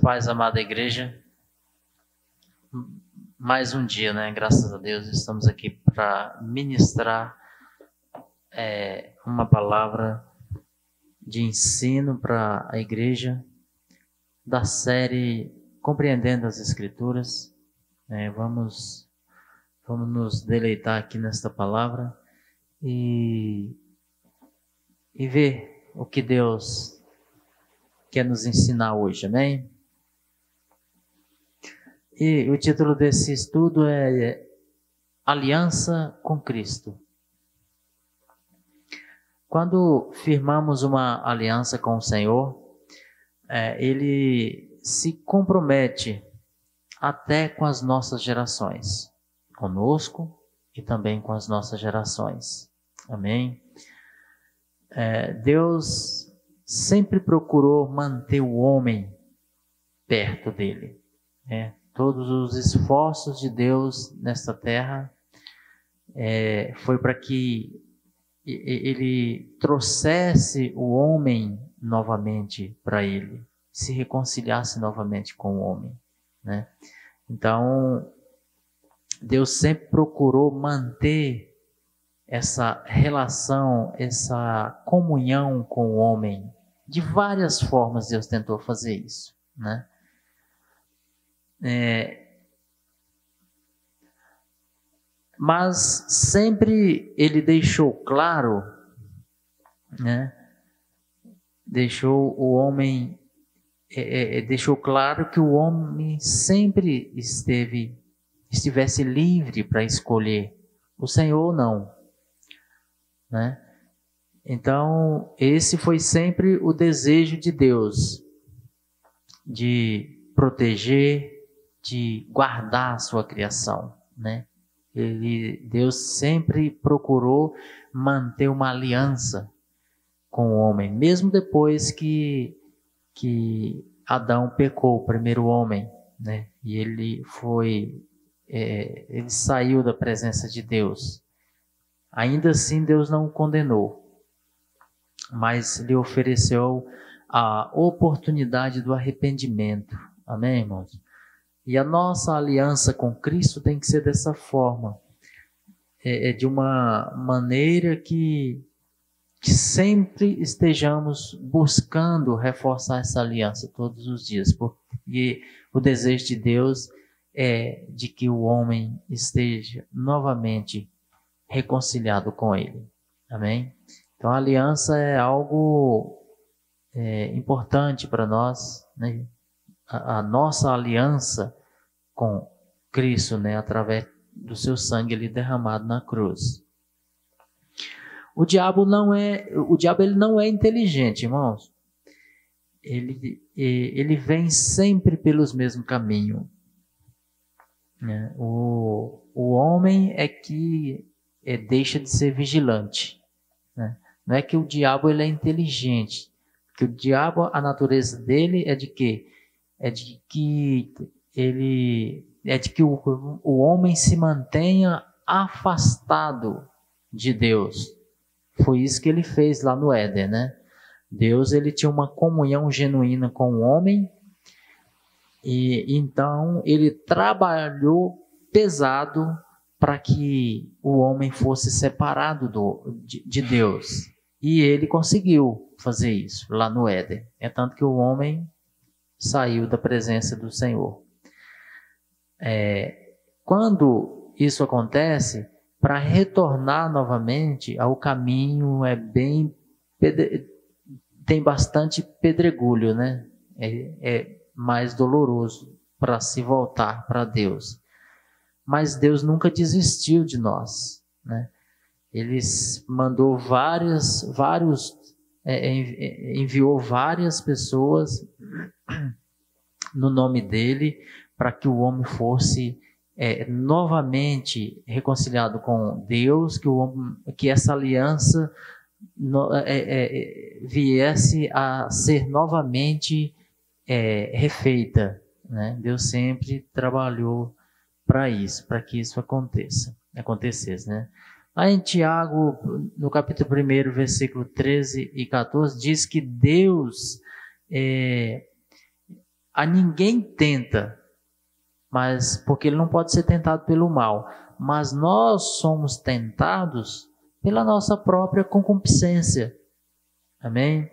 paz, amada igreja. Mais um dia, né? Graças a Deus, estamos aqui para ministrar uma palavra de ensino para a igreja da série Compreendendo as Escrituras. Vamos nos deleitar aqui nesta palavra e ver o que Deus quer nos ensinar hoje, amém? E o título desse estudo é Aliança com Cristo. Quando firmamos uma aliança com o Senhor, Ele se compromete até com as nossas gerações, conosco e também com as nossas gerações. Amém? Deus sempre procurou manter o homem perto dele. Todos os esforços de Deus nesta terra foi para que Ele trouxesse o homem novamente para Ele, se reconciliasse novamente com o homem, né? Então, Deus sempre procurou manter essa relação, essa comunhão com o homem. De várias formas Deus tentou fazer isso, né? Mas sempre Ele deixou claro, né? Deixou claro que o homem sempre estivesse livre para escolher. O Senhor não, né? Então, esse foi sempre o desejo de Deus, de proteger, de guardar a sua criação, né? Deus sempre procurou manter uma aliança com o homem, mesmo depois que Adão pecou, o primeiro homem, né? E ele saiu da presença de Deus. Ainda assim, Deus não o condenou, mas lhe ofereceu a oportunidade do arrependimento. Amém, irmãos? E a nossa aliança com Cristo tem que ser dessa forma. De uma maneira que sempre estejamos buscando reforçar essa aliança todos os dias. Porque o desejo de Deus é de que o homem esteja novamente reconciliado com Ele. Amém? Então a aliança é algo importante para nós, né? A nossa aliança com Cristo, né? Através do seu sangue ele derramado na cruz. O diabo não é inteligente, irmãos. Ele vem sempre pelos mesmos caminhos, né? O homem é que deixa de ser vigilante, né? Não é que o diabo ele é inteligente, porque o diabo, a natureza dele é de quê? É de que o homem se mantenha afastado de Deus. Foi isso que ele fez lá no Éden, né? Deus ele tinha uma comunhão genuína com o homem e então ele trabalhou pesado para que o homem fosse separado de Deus. E ele conseguiu fazer isso lá no Éden. É tanto que o homem saiu da presença do Senhor. Quando isso acontece, para retornar novamente ao caminho tem bastante pedregulho, né? É mais doloroso para se voltar para Deus. Mas Deus nunca desistiu de nós, né? Ele enviou várias pessoas no nome dele para que o homem fosse novamente reconciliado com Deus, que essa aliança viesse a ser novamente refeita, né? Deus sempre trabalhou para isso, para que isso acontecesse, né? Lá em Tiago, no capítulo 1, versículo 13 e 14, diz que Deus a ninguém tenta, mas porque ele não pode ser tentado pelo mal. Mas nós somos tentados pela nossa própria concupiscência. Amém?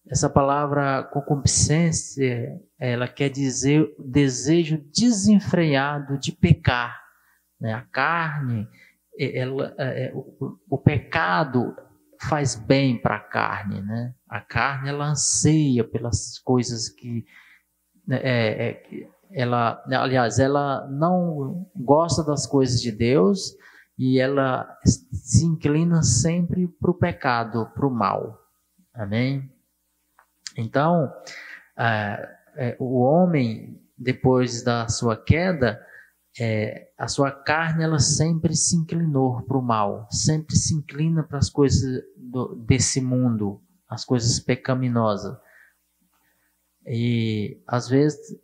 Essa palavra concupiscência, ela quer dizer desejo desenfreado de pecar. Né? A carne, o pecado faz bem para a carne. Né? A carne, ela anseia pelas coisas que... ela não gosta das coisas de Deus e ela se inclina sempre para o pecado, para o mal. Amém? Então, o homem, depois da sua queda, a sua carne ela sempre se inclinou para o mal, sempre se inclina para as coisas desse mundo, as coisas pecaminosas. E às vezes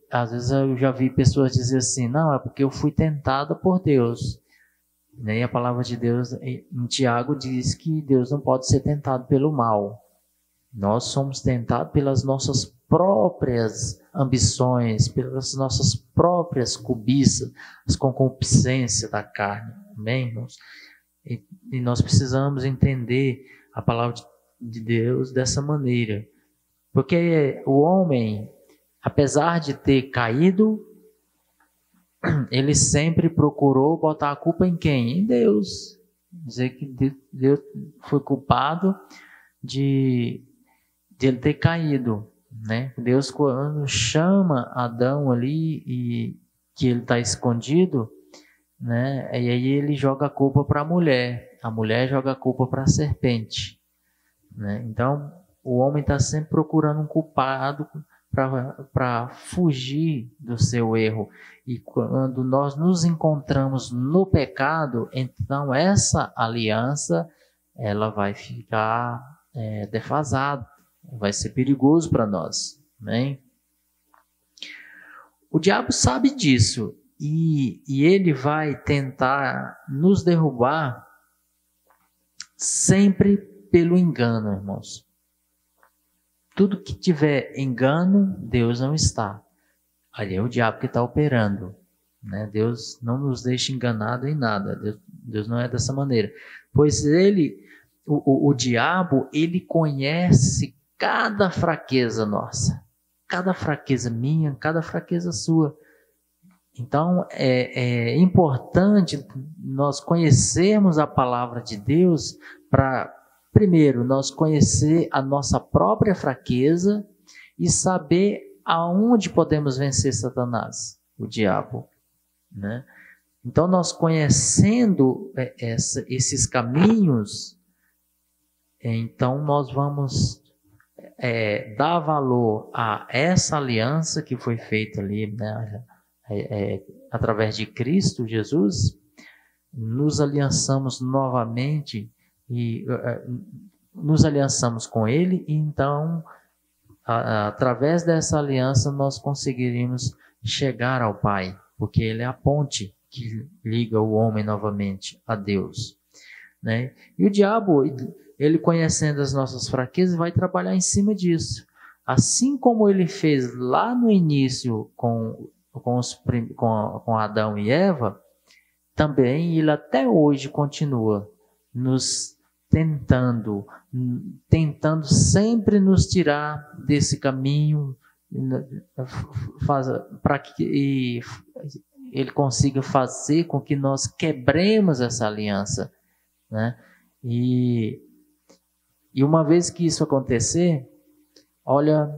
eu já vi pessoas dizer assim, não, é porque eu fui tentada por Deus. E a palavra de Deus em Tiago diz que Deus não pode ser tentado pelo mal. Nós somos tentados pelas nossas próprias ambições, pelas nossas próprias cobiças, as concupiscências da carne. Amém, irmãos? E nós precisamos entender a palavra de Deus dessa maneira. Porque o homem, apesar de ter caído, ele sempre procurou botar a culpa em quem? Em Deus. Dizer que Deus foi culpado de ele ter caído. Né? Deus, quando chama Adão ali e que ele está escondido, né? E aí ele joga a culpa para a mulher joga a culpa para a serpente. Né? Então, o homem está sempre procurando um culpado para fugir do seu erro. E quando nós nos encontramos no pecado, então essa aliança ela vai ficar defasada, vai ser perigoso para nós. Amém? O diabo sabe disso e ele vai tentar nos derrubar sempre pelo engano, irmãos. Tudo que tiver engano, Deus não está. Ali é o diabo que está operando. Né? Deus não nos deixa enganado em nada. Deus não é dessa maneira. Pois o diabo, ele conhece cada fraqueza nossa. Cada fraqueza minha, cada fraqueza sua. Então, é importante nós conhecermos a palavra de Deus para... Primeiro, nós conhecer a nossa própria fraqueza e saber aonde podemos vencer Satanás, o diabo. Né? Então, nós conhecendo esses caminhos, então nós vamos dar valor a essa aliança que foi feita ali, né? Através de Cristo Jesus, nos aliançamos novamente e nos aliançamos com Ele, e então, através dessa aliança, nós conseguiríamos chegar ao Pai, porque Ele é a ponte que liga o homem novamente a Deus. Né? E o diabo, ele conhecendo as nossas fraquezas, vai trabalhar em cima disso. Assim como ele fez lá no início com Adão e Eva, também ele até hoje continua nos tentando sempre nos tirar desse caminho, para que ele consiga fazer com que nós quebremos essa aliança. Né? E uma vez que isso acontecer, olha,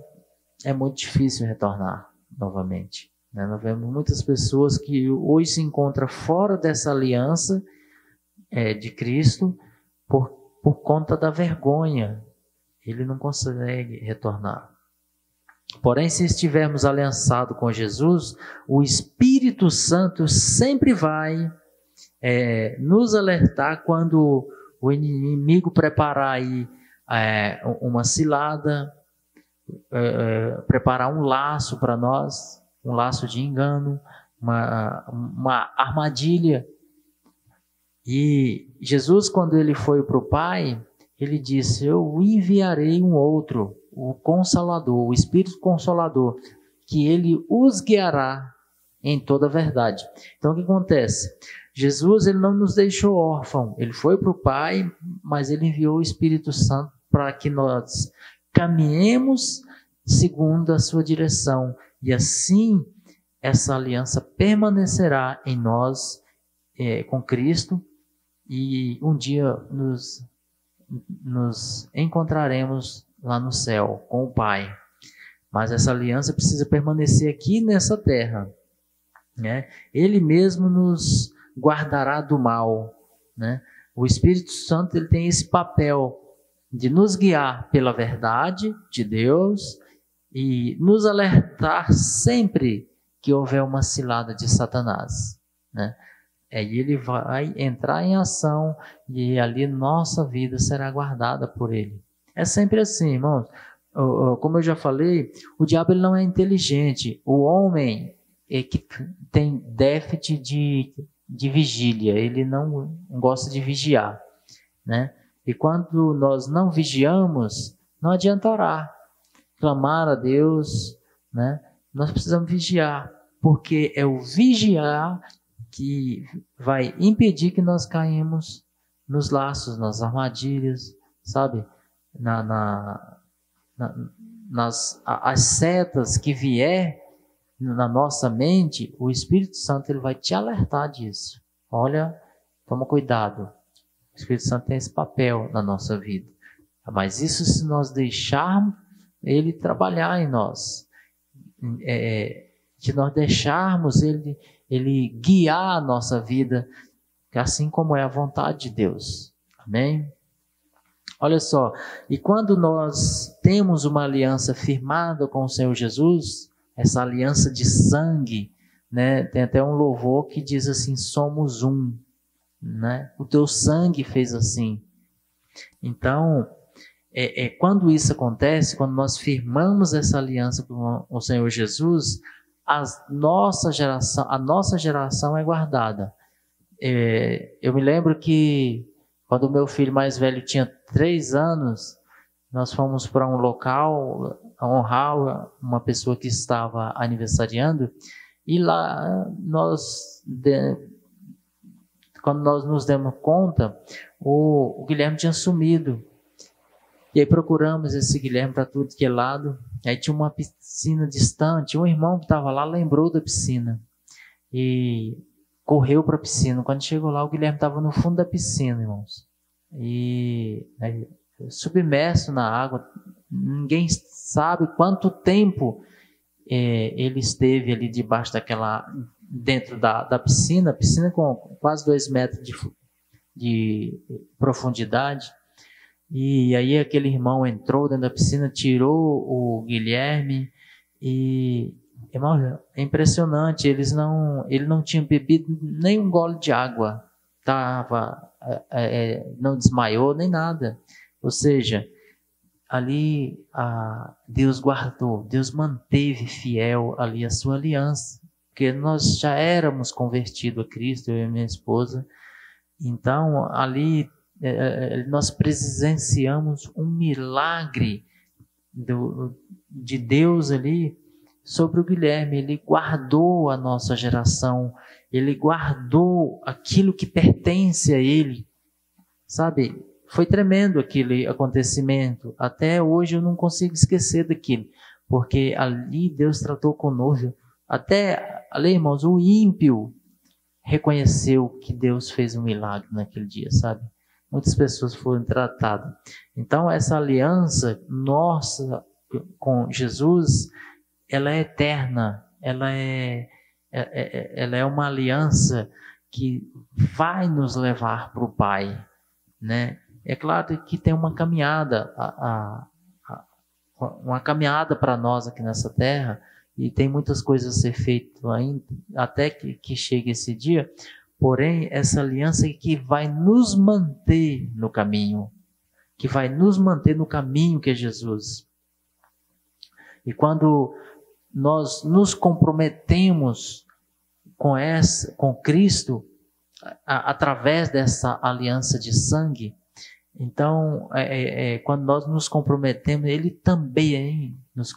é muito difícil retornar novamente. Né? Nós vemos muitas pessoas que hoje se encontram fora dessa aliança de Cristo por conta da vergonha. Ele não consegue retornar. Porém, se estivermos aliançados com Jesus, o Espírito Santo sempre vai nos alertar quando o inimigo preparar aí, uma cilada, preparar um laço para nós, um laço de engano, uma armadilha. E Jesus, quando ele foi para o Pai, ele disse: eu enviarei um outro, o Consolador, o Espírito Consolador, que Ele os guiará em toda a verdade. Então, o que acontece? Jesus, Ele não nos deixou órfãos. Ele foi para o Pai, mas Ele enviou o Espírito Santo para que nós caminhemos segundo a sua direção. E assim, essa aliança permanecerá em nós, com Cristo, e um dia nos encontraremos lá no céu com o Pai. Mas essa aliança precisa permanecer aqui nessa terra, né? Ele mesmo nos guardará do mal, né? O Espírito Santo, ele tem esse papel de nos guiar pela verdade de Deus e nos alertar sempre que houver uma cilada de Satanás, né? Aí ele vai entrar em ação e ali nossa vida será guardada por ele. É sempre assim, irmãos. Como eu já falei, o diabo ele não é inteligente. O homem é que tem déficit de vigília. Ele não gosta de vigiar, né? E quando nós não vigiamos, não adianta orar, clamar a Deus, né? Nós precisamos vigiar, porque é o vigiar que vai impedir que nós caímos nos laços, nas armadilhas, sabe? As setas que vier na nossa mente, o Espírito Santo ele vai te alertar disso. Olha, toma cuidado. O Espírito Santo tem esse papel na nossa vida. Mas isso se nós deixarmos ele trabalhar em nós. Se nós deixarmos ele guiar a nossa vida, assim como é a vontade de Deus. Amém? Olha só, e quando nós temos uma aliança firmada com o Senhor Jesus, essa aliança de sangue, né? Tem até um louvor que diz assim, somos um, né? O teu sangue fez assim. Então, quando isso acontece, quando nós firmamos essa aliança com o Senhor Jesus, a nossa geração é guardada. Eu me lembro que quando o meu filho mais velho tinha 3 anos, nós fomos para um local honrar uma pessoa que estava aniversariando, e lá quando nós nos demos conta, o Guilherme tinha sumido. E aí procuramos esse Guilherme para tudo que é lado. Aí tinha uma piscina distante, um irmão que estava lá lembrou da piscina e correu para a piscina. Quando chegou lá, o Guilherme estava no fundo da piscina, irmãos. E submerso na água, ninguém sabe quanto tempo ele esteve ali debaixo dentro da piscina com quase 2 metros de profundidade. E aí aquele irmão entrou dentro da piscina, tirou o Guilherme e, irmão, é impressionante, ele não tinha bebido nem um gole de água, não desmaiou nem nada. Ou seja, ali Deus guardou, Deus manteve fiel ali a sua aliança, porque nós já éramos convertidos a Cristo, eu e minha esposa. Então ali nós presenciamos um milagre de Deus ali sobre o Guilherme. Ele guardou a nossa geração, ele guardou aquilo que pertence a ele, sabe? Foi tremendo aquele acontecimento. Até hoje eu não consigo esquecer daquilo, porque ali Deus tratou conosco. Até ali, irmãos, o ímpio reconheceu que Deus fez um milagre naquele dia, sabe? Muitas pessoas foram tratadas. Então, essa aliança nossa com Jesus, ela é eterna. Ela é uma aliança que vai nos levar para o Pai, né? É claro que tem uma caminhada, para nós aqui nessa terra, e tem muitas coisas a ser feitas ainda, até que chegue esse dia. Porém, essa aliança que vai nos manter no caminho, que é Jesus. E quando nós nos comprometemos com Cristo, através dessa aliança de sangue, então, quando nós nos comprometemos, Ele também nos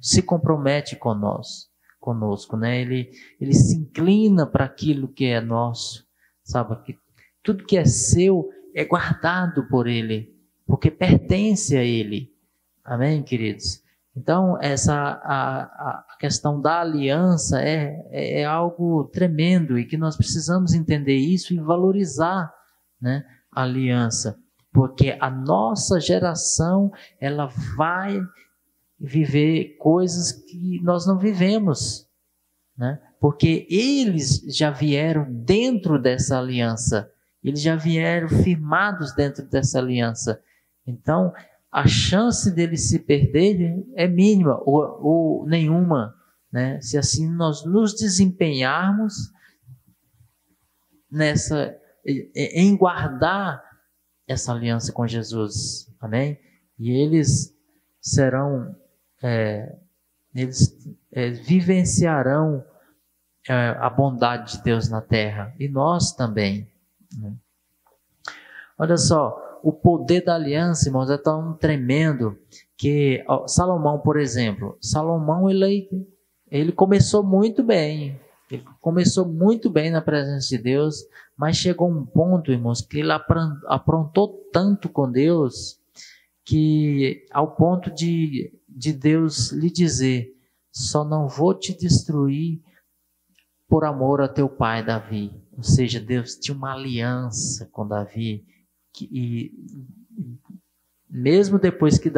se compromete conosco, né? Ele se inclina para aquilo que é nosso, sabe? Que tudo que é seu é guardado por Ele, porque pertence a Ele. Amém, queridos? Então, a questão da aliança é algo tremendo e que nós precisamos entender isso e valorizar, né, a aliança, porque a nossa geração ela vai viver coisas que nós não vivemos, né? Porque eles já vieram dentro dessa aliança, eles já vieram firmados dentro dessa aliança. Então, a chance deles se perderem é mínima ou nenhuma, né? Se assim nós nos desempenharmos em guardar essa aliança com Jesus, amém? E eles serão, vivenciarão a bondade de Deus na terra, e nós também, né? Olha só, o poder da aliança, irmãos, é tão tremendo que Salomão, por exemplo, ele começou muito bem, na presença de Deus, mas chegou um ponto, irmãos, que ele aprontou tanto com Deus, que ao ponto de Deus lhe dizer: só não vou te destruir por amor a teu pai Davi. Ou seja, Deus tinha uma aliança com Davi, e mesmo depois que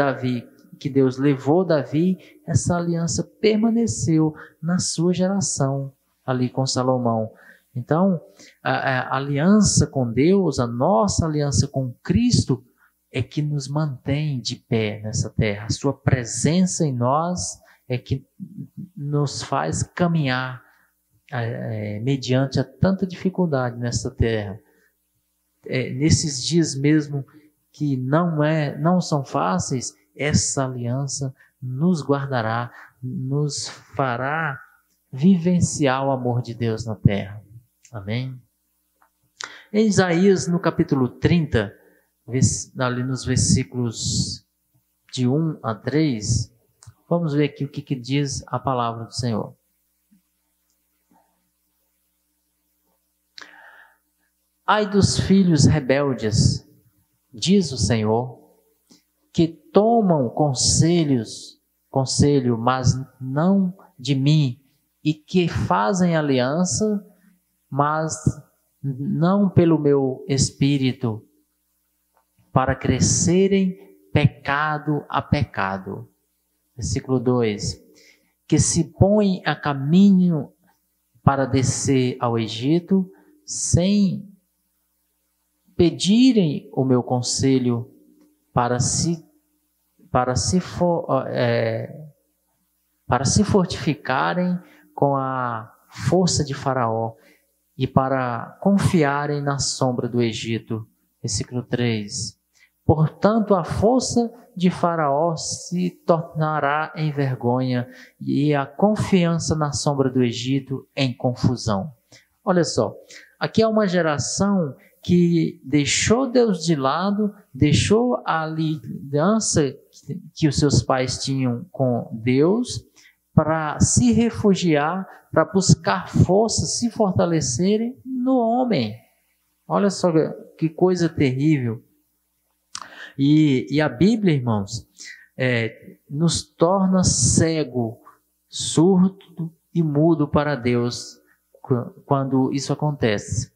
Deus levou Davi, essa aliança permaneceu na sua geração, ali com Salomão. Então, a aliança com Deus, a nossa aliança com Cristo, é que nos mantém de pé nessa terra. A sua presença em nós é que nos faz caminhar mediante a tanta dificuldade nessa terra. Nesses dias mesmo que não são fáceis, essa aliança nos guardará, nos fará vivenciar o amor de Deus na terra. Amém? Em Isaías, no capítulo 30, ali nos versículos de 1 a 3, vamos ver aqui o que diz a palavra do Senhor. Ai dos filhos rebeldes, diz o Senhor, que tomam conselho, mas não de mim, e que fazem aliança, mas não pelo meu espírito, para crescerem pecado a pecado. Versículo 2. Que se põem a caminho para descer ao Egito, sem pedirem o meu conselho, para se fortificarem com a força de Faraó e para confiarem na sombra do Egito. Versículo 3. Portanto, a força de Faraó se tornará em vergonha e a confiança na sombra do Egito em confusão. Olha só, aqui é uma geração que deixou Deus de lado, deixou a aliança que os seus pais tinham com Deus, para se refugiar, para buscar força, se fortalecerem no homem. Olha só que coisa terrível. E a Bíblia, irmãos, nos torna cego, surdo e mudo para Deus quando isso acontece.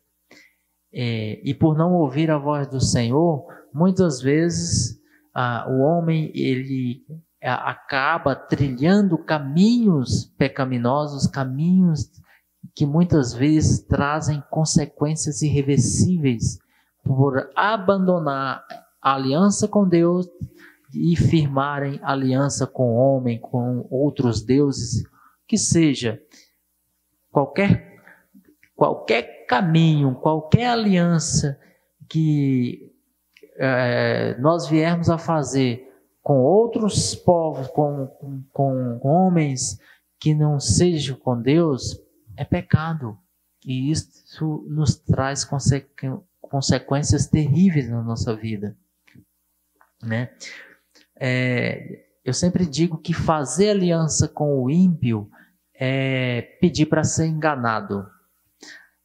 E por não ouvir a voz do Senhor, muitas vezes o homem ele acaba trilhando caminhos pecaminosos, caminhos que muitas vezes trazem consequências irreversíveis por abandonar a aliança com Deus e firmarem aliança com o homem, com outros deuses, que seja qualquer caminho, qualquer aliança que nós viermos a fazer com outros povos, com homens que não sejam com Deus, é pecado. E isso nos traz consequências terríveis na nossa vida, né? eu sempre digo que fazer aliança com o ímpio é pedir para ser enganado.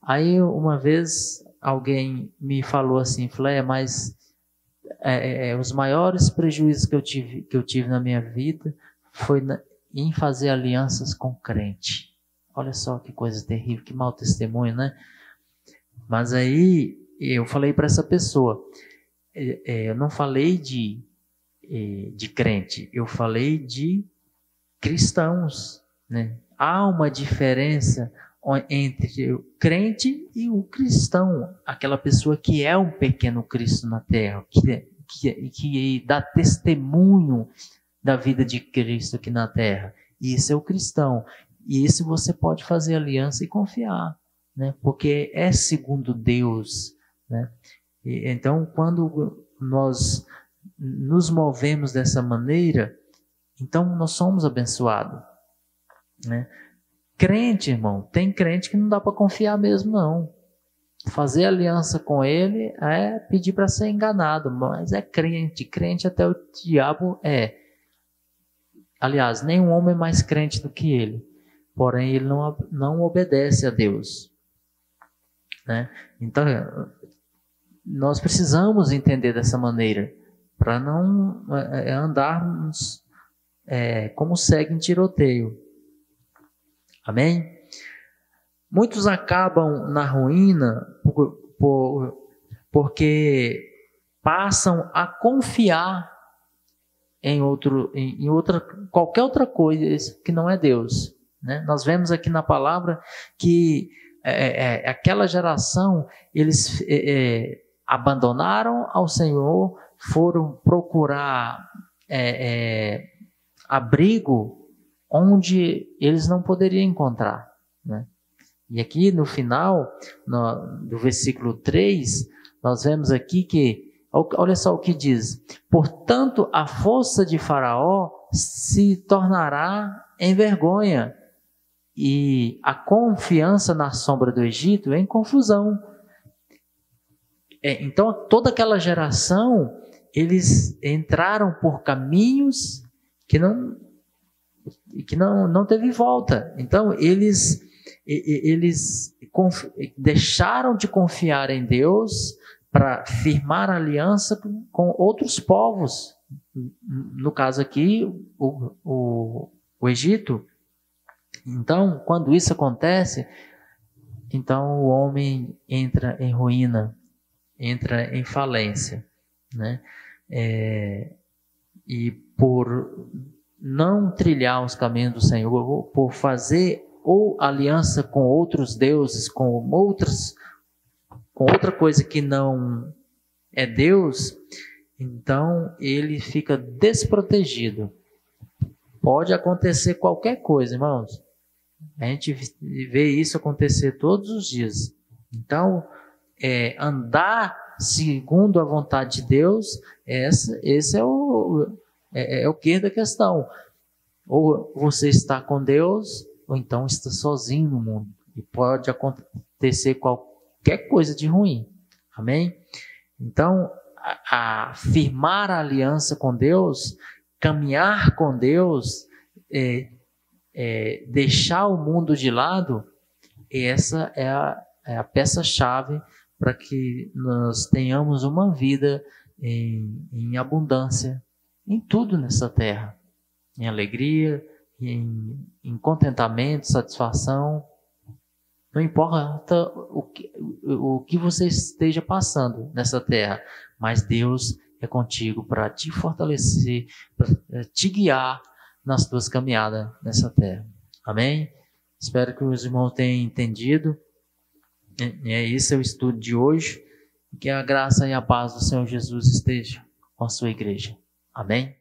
Aí uma vez alguém me falou assim, mas os maiores prejuízos que eu tive na minha vida foi em fazer alianças com crente. Olha só que coisa terrível, que mau testemunho, né? Mas aí eu falei para essa pessoa, eu não falei de crente, eu falei de cristãos, né? Há uma diferença entre o crente e o cristão, aquela pessoa que é um pequeno Cristo na terra, que dá testemunho da vida de Cristo aqui na terra. E esse é o cristão. E esse você pode fazer aliança e confiar, né? Porque é segundo Deus, né? Então, quando nós nos movemos dessa maneira, então nós somos abençoados, né? Crente, irmão, tem crente que não dá para confiar mesmo, não. Fazer aliança com ele é pedir para ser enganado, mas é crente. Crente até o diabo é. Aliás, nenhum homem é mais crente do que ele. Porém, ele não obedece a Deus, né? Então, nós precisamos entender dessa maneira, para não andarmos como segue em tiroteio. Amém? Muitos acabam na ruína porque passam a confiar em qualquer outra coisa que não é Deus, né? Nós vemos aqui na palavra que aquela geração, eles abandonaram ao Senhor, foram procurar abrigo onde eles não poderiam encontrar, né? E aqui no final, do versículo 3, nós vemos aqui que, olha só o que diz: portanto, a força de Faraó se tornará em vergonha, e a confiança na sombra do Egito em confusão. Então, toda aquela geração, eles entraram por caminhos que não teve volta. Então, eles deixaram de confiar em Deus para firmar aliança com outros povos. No caso aqui, o Egito. Então, quando isso acontece, então o homem entra em ruína, entra em falência, né? E por não trilhar os caminhos do Senhor, por fazer ou aliança com outros deuses, com outra coisa que não é Deus, então ele fica desprotegido. Pode acontecer qualquer coisa, irmãos. A gente vê isso acontecer todos os dias. Então, andar segundo a vontade de Deus, esse é o quê da questão. Ou você está com Deus, ou então está sozinho no mundo. E pode acontecer qualquer coisa de ruim. Amém? Então, firmar a aliança com Deus, caminhar com Deus, deixar o mundo de lado, essa é a peça-chave para que nós tenhamos uma vida em abundância, em tudo nessa terra, em alegria, em contentamento, satisfação. Não importa o que você esteja passando nessa terra, mas Deus é contigo para te fortalecer, para te guiar nas tuas caminhadas nessa terra. Amém? Espero que os irmãos tenham entendido. Esse é o estudo de hoje. Que a graça e a paz do Senhor Jesus esteja com a sua igreja. Amém?